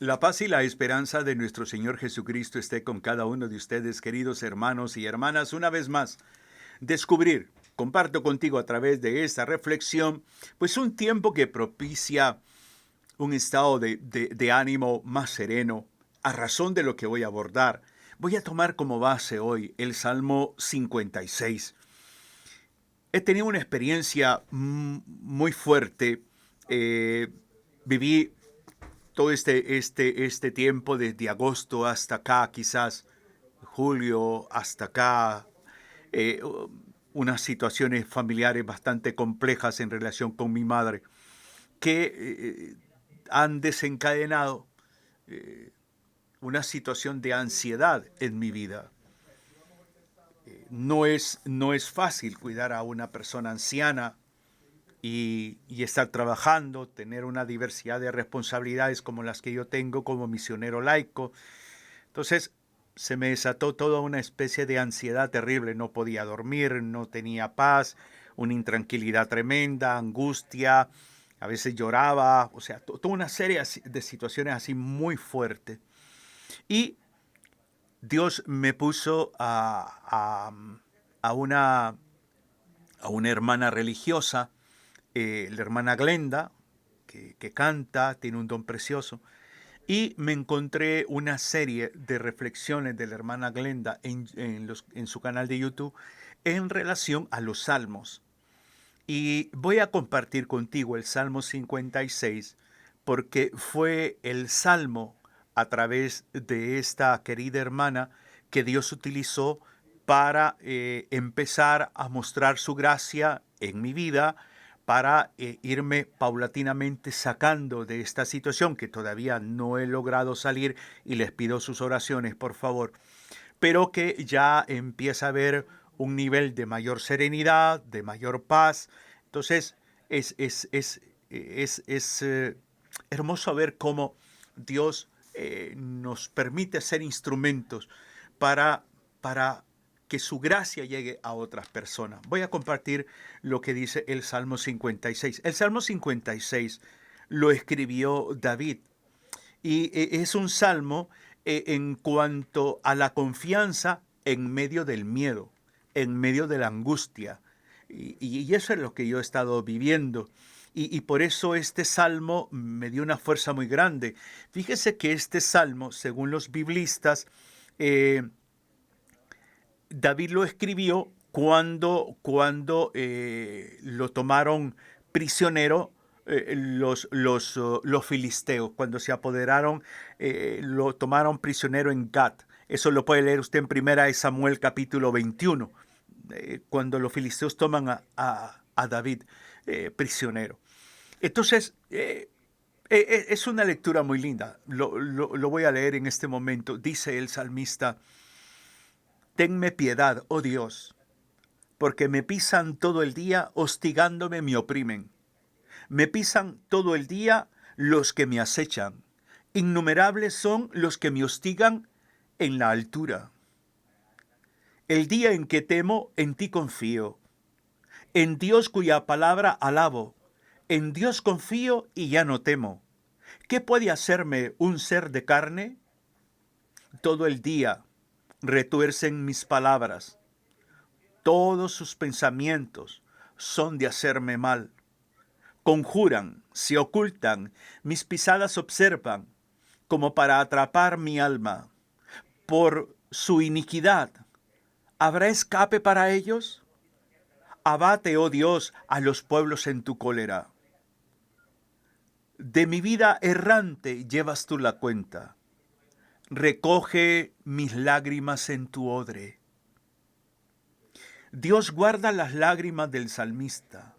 La paz y la esperanza de nuestro Señor Jesucristo esté con cada uno de ustedes, queridos hermanos y hermanas. Una vez más, comparto contigo a través de esta reflexión, pues un tiempo que propicia un estado de ánimo más sereno, a razón de lo que voy a abordar. Voy a tomar como base hoy el Salmo 56. He tenido una experiencia muy fuerte. Viví todo este tiempo, desde agosto hasta acá, quizás julio hasta acá, eh, unas situaciones familiares bastante complejas en relación con mi madre, que han desencadenado una situación de ansiedad en mi vida. No es fácil cuidar a una persona anciana y estar trabajando, tener una diversidad de responsabilidades como las que yo tengo como misionero laico. Entonces se me desató toda una especie de ansiedad terrible. No podía dormir, no tenía paz, una intranquilidad tremenda, angustia, a veces lloraba, o sea, toda una serie de situaciones así muy fuertes. Y Dios me puso a una hermana religiosa, la hermana Glenda, que canta, tiene un don precioso. Y me encontré una serie de reflexiones de la hermana Glenda en su canal de YouTube en relación a los salmos. Y voy a compartir contigo el Salmo 56 porque fue el salmo a través de esta querida hermana que Dios utilizó para empezar a mostrar su gracia en mi vida, para irme paulatinamente sacando de esta situación que todavía no he logrado salir, y les pido sus oraciones, por favor, pero que ya empieza a haber un nivel de mayor serenidad, de mayor paz. Entonces, es hermoso ver cómo Dios nos permite ser instrumentos para que su gracia llegue a otras personas. Voy a compartir lo que dice el Salmo 56. El Salmo 56 lo escribió David y es un salmo en cuanto a la confianza en medio del miedo, en medio de la angustia. Y eso es lo que yo he estado viviendo. Y por eso este salmo me dio una fuerza muy grande. Fíjese que este salmo, según los biblistas, David lo escribió cuando lo tomaron prisionero los filisteos, cuando se apoderaron, lo tomaron prisionero en Gat. Eso lo puede leer usted en 1 Samuel capítulo 21, cuando los filisteos toman a David prisionero. Entonces, es una lectura muy linda. Lo voy a leer en este momento. Dice el salmista: Tenme piedad, oh Dios, porque me pisan todo el día, hostigándome me oprimen. Me pisan todo el día los que me acechan. Innumerables son los que me hostigan en la altura. El día en que temo, en ti confío. En Dios cuya palabra alabo. En Dios confío y ya no temo. ¿Qué puede hacerme un ser de carne? Todo el día retuercen mis palabras. Todos sus pensamientos son de hacerme mal. Conjuran, se ocultan, mis pisadas observan, como para atrapar mi alma. Por su iniquidad, ¿habrá escape para ellos? Abate, oh Dios, a los pueblos en tu cólera. De mi vida errante llevas tú la cuenta. Recoge mis lágrimas en tu odre. Dios guarda las lágrimas del salmista.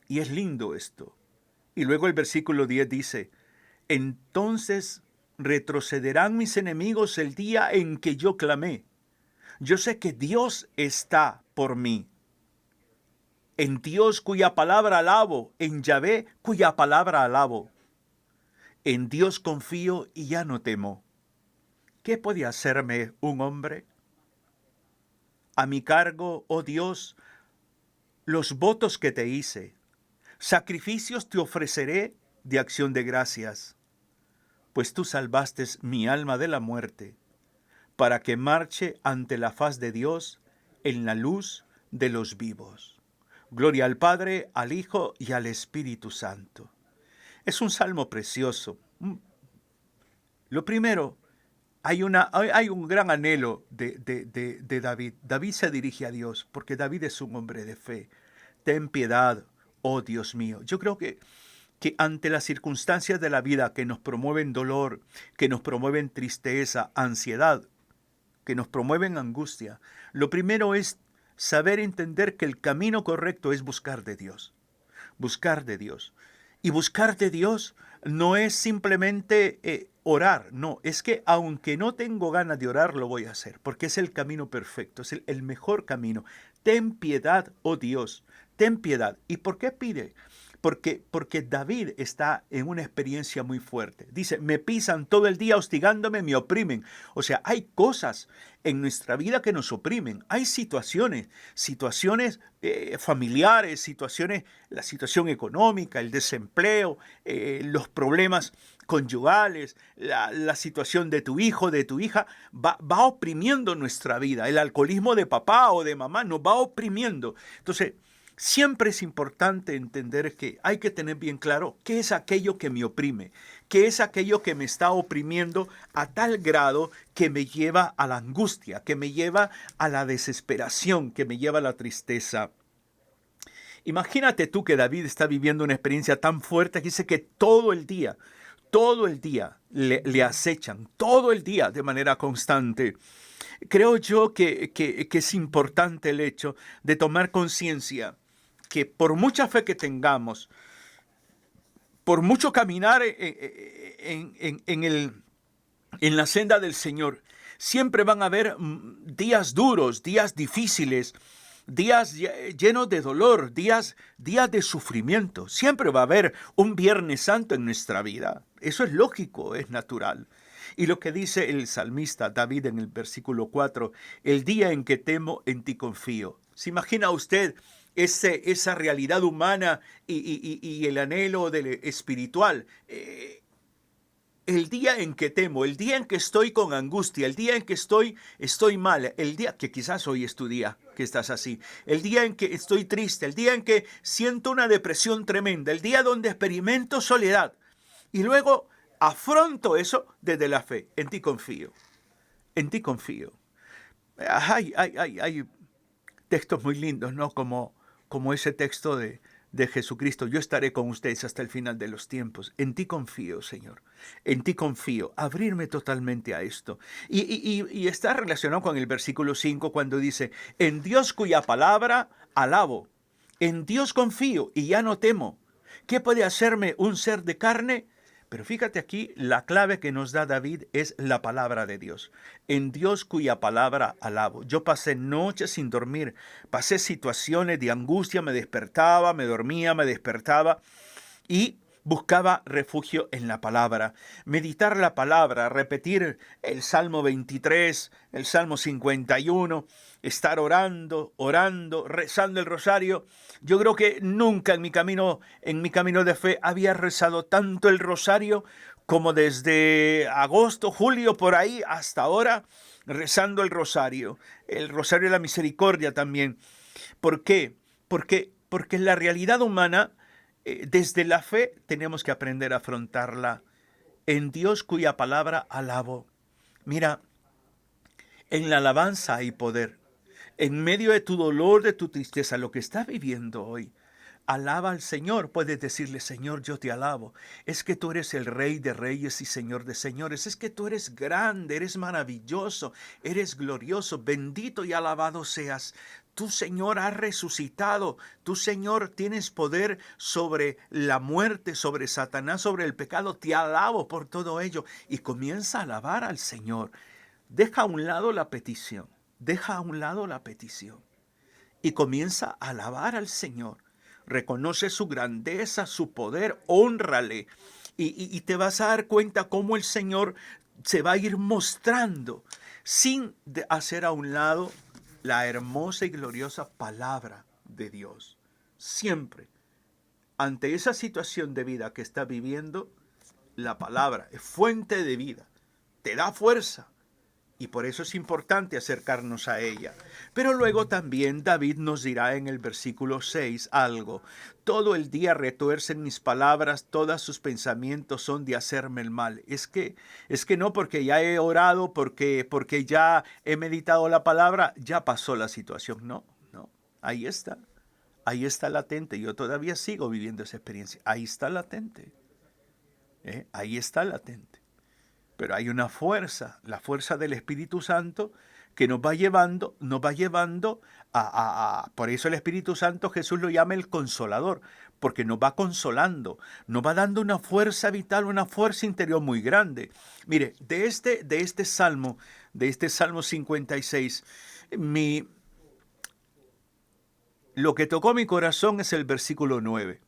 Y es lindo esto. Y luego el versículo 10 dice: Entonces retrocederán mis enemigos el día en que yo clamé. Yo sé que Dios está por mí. En Dios cuya palabra alabo, en Yahvé cuya palabra alabo. En Dios confío y ya no temo. ¿Qué puede hacerme un hombre? A mi cargo, oh Dios, los votos que te hice. Sacrificios te ofreceré de acción de gracias. pues tú salvaste mi alma de la muerte, para que marche ante la faz de Dios en la luz de los vivos. Gloria al Padre, al Hijo y al Espíritu Santo. Es un salmo precioso. Lo primero, hay un gran anhelo de David. David se dirige a Dios porque David es un hombre de fe. Ten piedad, oh Dios mío. Yo creo que ante las circunstancias de la vida que nos promueven dolor, que nos promueven tristeza, ansiedad, que nos promueven angustia, lo primero es saber entender que el camino correcto es buscar de Dios. Buscar de Dios. Y buscar de Dios no es simplemente orar, no, es que aunque no tengo ganas de orar, lo voy a hacer, porque es el camino perfecto, es el mejor camino. Ten piedad, oh Dios, ten piedad. ¿Y por qué pide? Porque David está en una experiencia muy fuerte. Dice, me pisan todo el día hostigándome, me oprimen. O sea, hay cosas en nuestra vida que nos oprimen. Hay situaciones familiares, la situación económica, el desempleo, los problemas conyugales, la situación de tu hijo, de tu hija, va oprimiendo nuestra vida. El alcoholismo de papá o de mamá nos va oprimiendo. Entonces, siempre es importante entender que hay que tener bien claro qué es aquello que me oprime, qué es aquello que me está oprimiendo a tal grado que me lleva a la angustia, que me lleva a la desesperación, que me lleva a la tristeza. Imagínate tú que David está viviendo una experiencia tan fuerte que dice que todo el día le acechan, todo el día de manera constante. Creo yo que es importante el hecho de tomar conciencia que por mucha fe que tengamos, por mucho caminar en la senda del Señor, siempre van a haber días duros, días difíciles, días llenos de dolor, días de sufrimiento. Siempre va a haber un Viernes Santo en nuestra vida. Eso es lógico, es natural. Y lo que dice el salmista David en el versículo 4, el día en que temo, en ti confío. ¿Se imagina usted esa realidad humana y el anhelo espiritual? El día en que temo, el día en que estoy con angustia, el día en que estoy mal, el día que quizás hoy es tu día, que estás así, el día en que estoy triste, el día en que siento una depresión tremenda, el día donde experimento soledad y luego afronto eso desde la fe. En ti confío, en ti confío. Hay textos muy lindos, ¿no? Como ese texto de Jesucristo, yo estaré con ustedes hasta el final de los tiempos. En ti confío, Señor. En ti confío. Abrirme totalmente a esto. Y está relacionado con el versículo 5 cuando dice, en Dios cuya palabra alabo. En Dios confío y ya no temo. ¿Qué puede hacerme un ser de carne? Pero fíjate aquí, la clave que nos da David es la palabra de Dios. En Dios cuya palabra alabo. Yo pasé noches sin dormir, pasé situaciones de angustia, me despertaba, me dormía, me despertaba y buscaba refugio en la palabra. Meditar la palabra, repetir el Salmo 23, el Salmo 51, estar orando, rezando el rosario. Yo creo que nunca en mi camino de fe había rezado tanto el rosario como desde agosto, julio, por ahí hasta ahora, rezando el rosario de la misericordia también. ¿Por qué? Porque la realidad humana, desde la fe, tenemos que aprender a afrontarla. En Dios cuya palabra alabo. Mira, en la alabanza hay poder. En medio de tu dolor, de tu tristeza, lo que estás viviendo hoy, alaba al Señor. Puedes decirle, Señor, yo te alabo. Es que tú eres el Rey de Reyes y Señor de Señores. Es que tú eres grande, eres maravilloso, eres glorioso. Bendito y alabado seas. Tú, Señor, has resucitado. Tú, Señor, tienes poder sobre la muerte, sobre Satanás, sobre el pecado. Te alabo por todo ello. Y comienza a alabar al Señor. Deja a un lado la petición. Deja a un lado la petición. Y comienza a alabar al Señor. Reconoce su grandeza, su poder, hónrale. Y te vas a dar cuenta cómo el Señor se va a ir mostrando sin hacer a un lado la hermosa y gloriosa palabra de Dios. Siempre, ante esa situación de vida que está viviendo, la palabra, es fuente de vida, te da fuerza. Y por eso es importante acercarnos a ella. Pero luego también David nos dirá en el versículo 6 algo. Todo el día retuercen mis palabras, todos sus pensamientos son de hacerme el mal. Es que no, porque ya he orado, porque ya he meditado la palabra, ya pasó la situación. No, no, ahí está. Ahí está latente. Yo todavía sigo viviendo esa experiencia. Ahí está latente. Ahí está latente. Pero hay una fuerza, la fuerza del Espíritu Santo, que nos va llevando por eso el Espíritu Santo Jesús lo llama el Consolador, porque nos va consolando, nos va dando una fuerza vital, una fuerza interior muy grande. Mire, de este Salmo 56, lo que tocó mi corazón es el versículo 9. El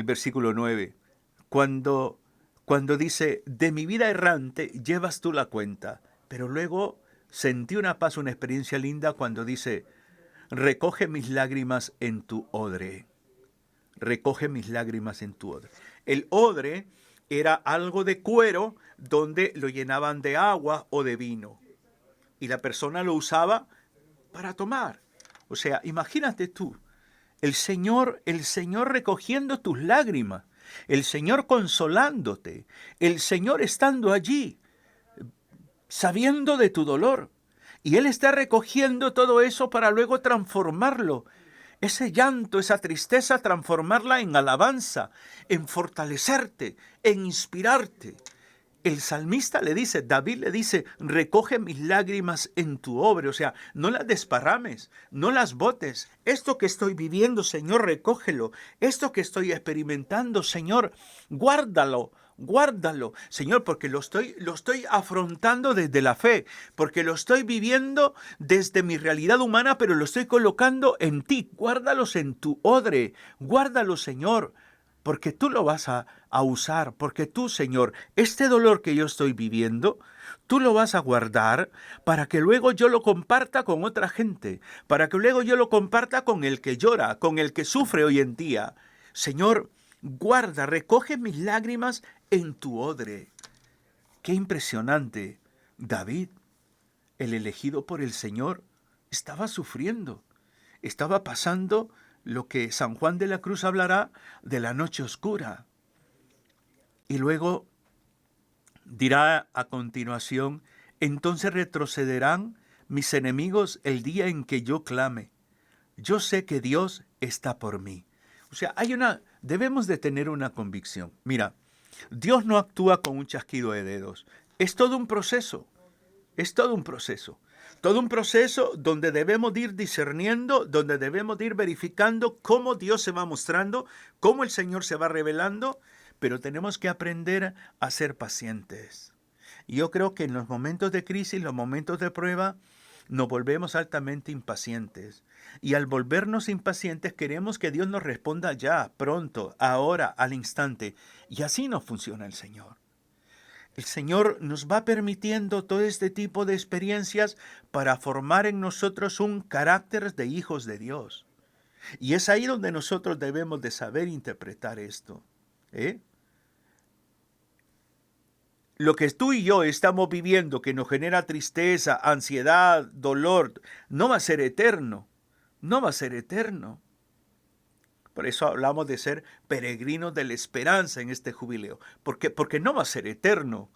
versículo 9. Cuando dice, de mi vida errante llevas tú la cuenta. Pero luego sentí una paz, una experiencia linda cuando dice, recoge mis lágrimas en tu odre. Recoge mis lágrimas en tu odre. El odre era algo de cuero donde lo llenaban de agua o de vino. Y la persona lo usaba para tomar. O sea, imagínate tú, el Señor recogiendo tus lágrimas. El Señor consolándote, el Señor estando allí, sabiendo de tu dolor. Y Él está recogiendo todo eso para luego transformarlo. Ese llanto, esa tristeza, transformarla en alabanza, en fortalecerte, en inspirarte. El salmista le dice, David le dice, recoge mis lágrimas en tu obra. O sea, no las desparrames, no las botes. Esto que estoy viviendo, Señor, recógelo. Esto que estoy experimentando, Señor, guárdalo. Guárdalo, Señor, porque lo estoy afrontando desde la fe, porque lo estoy viviendo desde mi realidad humana, pero lo estoy colocando en ti. Guárdalos en tu odre, guárdalos, Señor, porque tú lo vas a usar, porque tú, Señor, este dolor que yo estoy viviendo, tú lo vas a guardar para que luego yo lo comparta con otra gente, para que luego yo lo comparta con el que llora, con el que sufre hoy en día. Señor, guarda, recoge mis lágrimas en tu odre. Qué impresionante. David, el elegido por el Señor, estaba sufriendo, estaba pasando lo que San Juan de la Cruz hablará de la noche oscura. Y luego dirá a continuación, entonces retrocederán mis enemigos el día en que yo clame. Yo sé que Dios está por mí. O sea, debemos de tener una convicción. Mira, Dios no actúa con un chasquido de dedos. Es todo un proceso. Es todo un proceso. Todo un proceso donde debemos ir discerniendo, donde debemos ir verificando cómo Dios se va mostrando, cómo el Señor se va revelando, pero tenemos que aprender a ser pacientes. Y yo creo que en los momentos de crisis, los momentos de prueba, nos volvemos altamente impacientes. Y al volvernos impacientes queremos que Dios nos responda ya, pronto, ahora, al instante. Y así no funciona el Señor. El Señor nos va permitiendo todo este tipo de experiencias para formar en nosotros un carácter de hijos de Dios. Y es ahí donde nosotros debemos de saber interpretar esto. Lo que tú y yo estamos viviendo, que nos genera tristeza, ansiedad, dolor, no va a ser eterno. No va a ser eterno. Por eso hablamos de ser peregrinos de la esperanza en este jubileo. Porque no va a ser eterno.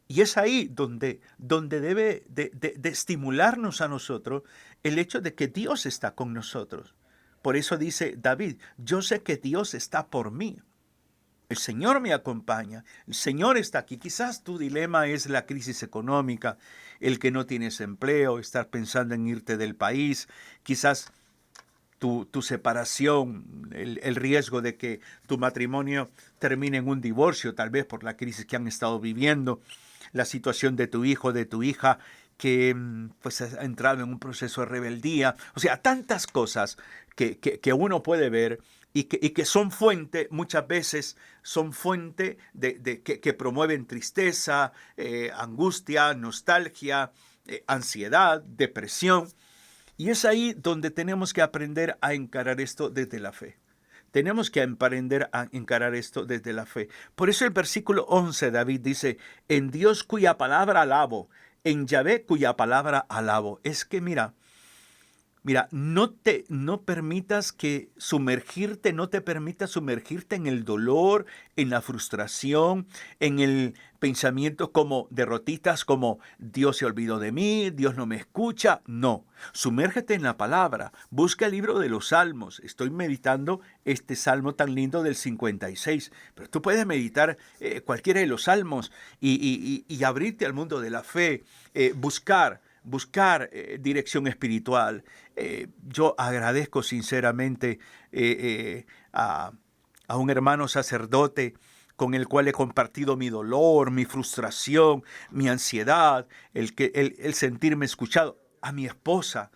Y es ahí donde debe de estimularnos a nosotros el hecho de que Dios está con nosotros. Por eso dice David, yo sé que Dios está por mí. El Señor me acompaña, el Señor está aquí. Quizás tu dilema es la crisis económica, el que no tienes empleo, estar pensando en irte del país, quizás tu separación, el riesgo de que tu matrimonio termine en un divorcio, tal vez por la crisis que han estado viviendo, la situación de tu hijo, de tu hija, que pues ha entrado en un proceso de rebeldía. O sea, tantas cosas que uno puede ver y que son fuente, muchas veces son fuente que promueven tristeza, angustia, nostalgia, ansiedad, depresión. Y es ahí donde tenemos que aprender a encarar esto desde la fe. Tenemos que aprender a encarar esto desde la fe. Por eso el versículo 11, David dice, en Dios cuya palabra alabo, en Yahvé cuya palabra alabo. Es que mira, no permitas que no te permitas sumergirte en el dolor, en la frustración, en el pensamiento como derrotistas, como Dios se olvidó de mí, Dios no me escucha. No, sumérgete en la palabra, busca el libro de los Salmos. Estoy meditando este salmo tan lindo del 56, pero tú puedes meditar cualquiera de los salmos y abrirte al mundo de la fe, buscar dirección espiritual. Yo agradezco sinceramente a un hermano sacerdote con el cual he compartido mi dolor, mi frustración, mi ansiedad, el sentirme escuchado. A mi esposa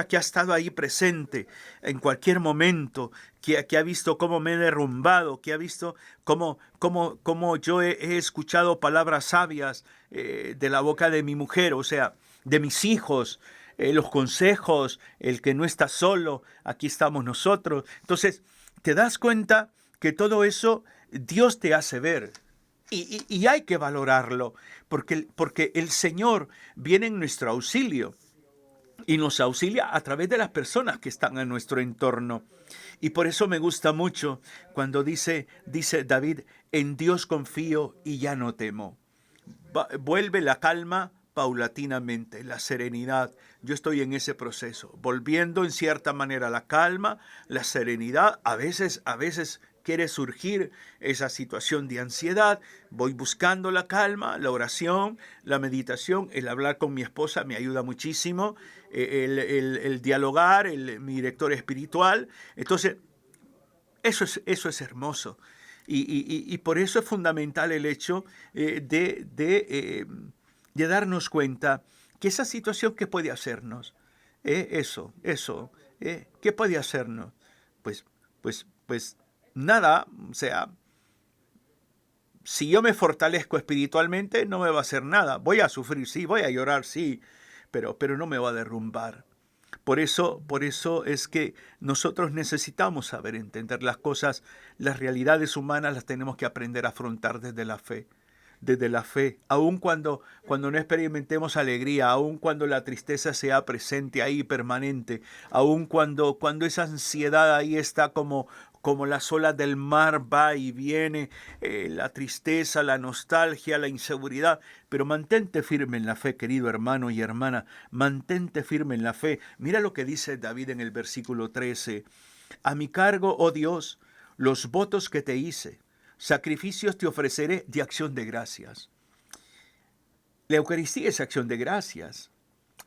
que ha estado ahí presente en cualquier momento, que ha visto cómo me he derrumbado, que ha visto cómo yo he escuchado palabras sabias de la boca de mi mujer, o sea, de mis hijos, los consejos, el que no está solo, aquí estamos nosotros. Entonces, te das cuenta que todo eso Dios te hace ver. Y hay que valorarlo, porque el Señor viene en nuestro auxilio y nos auxilia a través de las personas que están en nuestro entorno. Y por eso me gusta mucho cuando dice David, en Dios confío y ya no temo. Vuelve la calma paulatinamente, la serenidad. Yo estoy en ese proceso, volviendo en cierta manera la calma, la serenidad. A veces quiere surgir esa situación de ansiedad. Voy buscando la calma, la oración, la meditación, el hablar con mi esposa me ayuda muchísimo, el dialogar, mi director espiritual. Entonces, eso es hermoso. Y por eso es fundamental el hecho de darnos cuenta que esa situación, ¿qué puede hacernos? ¿Qué puede hacernos? Pues nada, o sea, si yo me fortalezco espiritualmente, no me va a hacer nada. Voy a sufrir, sí, voy a llorar, sí, pero no me va a derrumbar. Por eso es que nosotros necesitamos saber entender las cosas, las realidades humanas las tenemos que aprender a afrontar desde la fe. Desde la fe, aun cuando no experimentemos alegría, aun cuando la tristeza sea presente ahí permanente, aun cuando esa ansiedad ahí está como las olas del mar, va y viene, la tristeza, la nostalgia, la inseguridad, pero mantente firme en la fe, querido hermano y hermana, mantente firme en la fe. Mira lo que dice David en el versículo 13, a mi cargo, oh Dios, los votos que te hice, sacrificios te ofreceré de acción de gracias. La Eucaristía es acción de gracias.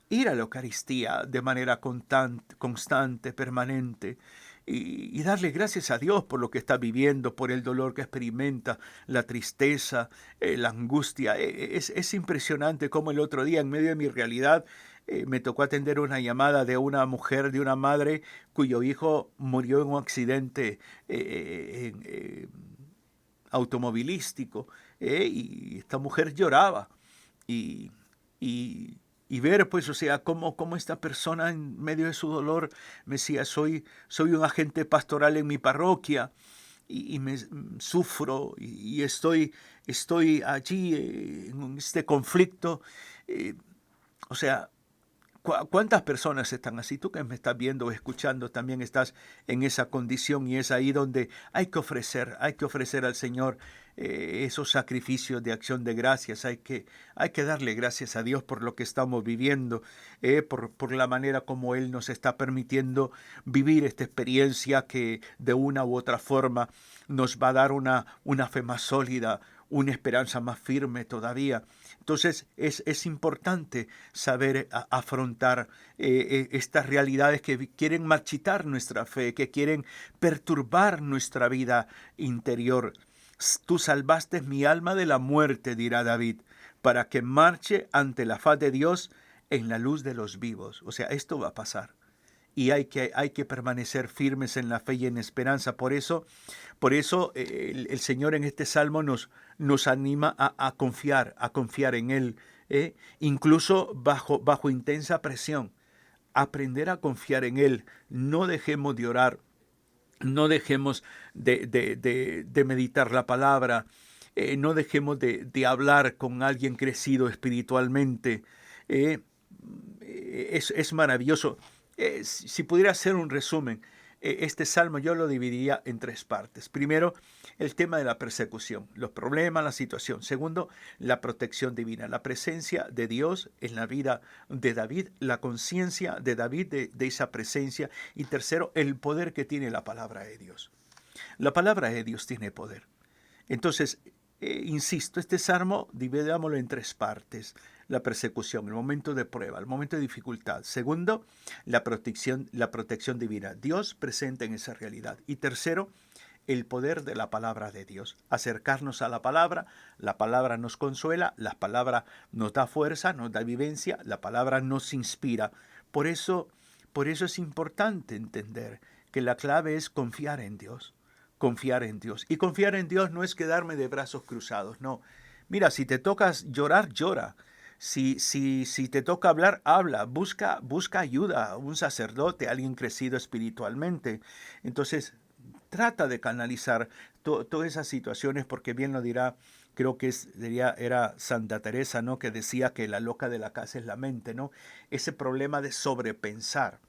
Ir a la Eucaristía de manera constante, permanente, y darle gracias a Dios por lo que está viviendo, por el dolor que experimenta, la tristeza, la angustia. Es impresionante cómo el otro día, en medio de mi realidad, me tocó atender una llamada de una mujer, de una madre, cuyo hijo murió en un accidente automovilístico, y esta mujer lloraba y ver, pues, o sea, cómo esta persona en medio de su dolor me decía, soy un agente pastoral en mi parroquia y me sufro y estoy allí en este conflicto. O sea, ¿cuántas personas están así? Tú que me estás viendo o escuchando también estás en esa condición, y es ahí donde hay que ofrecer al Señor esos sacrificios de acción de gracias. Hay que darle gracias a Dios por lo que estamos viviendo, por la manera como Él nos está permitiendo vivir esta experiencia que de una u otra forma nos va a dar una fe más sólida, una esperanza más firme todavía. Entonces es importante saber afrontar estas realidades que quieren marchitar nuestra fe, que quieren perturbar nuestra vida interior. Tú salvaste mi alma de la muerte, dirá David, para que marche ante la faz de Dios en la luz de los vivos. O sea, esto va a pasar. Y hay que permanecer firmes en la fe y en esperanza. Por eso el Señor en este salmo nos anima a confiar en Él, incluso bajo intensa presión. Aprender a confiar en Él. No dejemos de orar. No dejemos de meditar la palabra. No dejemos de hablar con alguien crecido espiritualmente. Eh, es maravilloso. Si pudiera hacer un resumen, este salmo yo lo dividiría en tres partes. Primero, el tema de la persecución, los problemas, la situación. Segundo, la protección divina, la presencia de Dios en la vida de David, la conciencia de David de esa presencia. Y tercero, el poder que tiene la palabra de Dios. La palabra de Dios tiene poder. Entonces, insisto, este salmo dividámoslo en tres partes. La persecución, el momento de prueba, el momento de dificultad. Segundo, la protección divina. Dios presente en esa realidad. Y tercero, el poder de la palabra de Dios. Acercarnos a la palabra nos consuela, la palabra nos da fuerza, nos da vivencia, la palabra nos inspira. Por eso es importante entender que la clave es confiar en Dios. Confiar en Dios. Y confiar en Dios no es quedarme de brazos cruzados, no. Mira, si te tocas llorar, llora. Si te toca hablar, habla. Busca ayuda, un sacerdote, alguien crecido espiritualmente. Entonces, trata de canalizar todas esas situaciones, porque bien lo dirá, creo que era Santa Teresa, ¿no? Que decía que la loca de la casa es la mente, ¿no? Ese problema de sobrepensar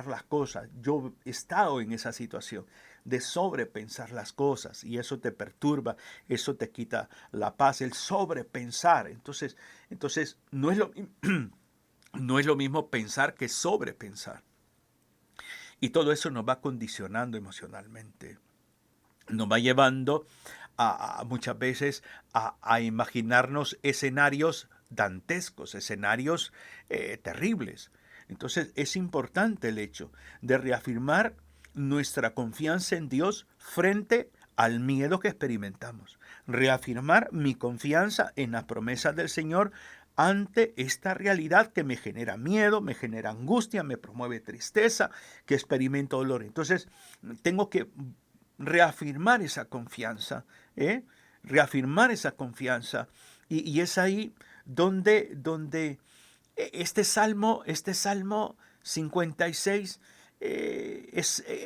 las cosas. Yo he estado en esa situación de sobrepensar las cosas y eso te perturba, eso te quita la paz, el sobrepensar. Entonces no es no es lo mismo pensar que sobrepensar. Y todo eso nos va condicionando emocionalmente. Nos va llevando a muchas veces a imaginarnos escenarios dantescos, escenarios terribles. Entonces es importante el hecho de reafirmar nuestra confianza en Dios frente al miedo que experimentamos. Reafirmar mi confianza en las promesas del Señor ante esta realidad que me genera miedo, me genera angustia, me promueve tristeza, que experimento dolor. Entonces tengo que reafirmar esa confianza, reafirmar esa confianza. Y es ahí donde este Salmo 56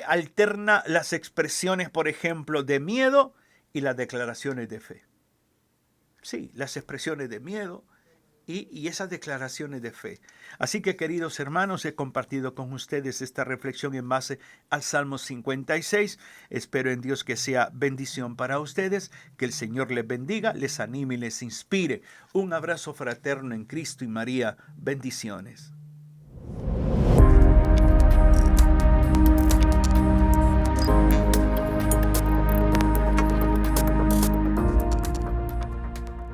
alterna las expresiones, por ejemplo, de miedo y las declaraciones de fe. Sí, las expresiones de miedo y esas declaraciones de fe. Así que, queridos hermanos, he compartido con ustedes esta reflexión en base al Salmo 56. Espero en Dios que sea bendición para ustedes, que el Señor les bendiga, les anime y les inspire. Un abrazo fraterno en Cristo y María. Bendiciones.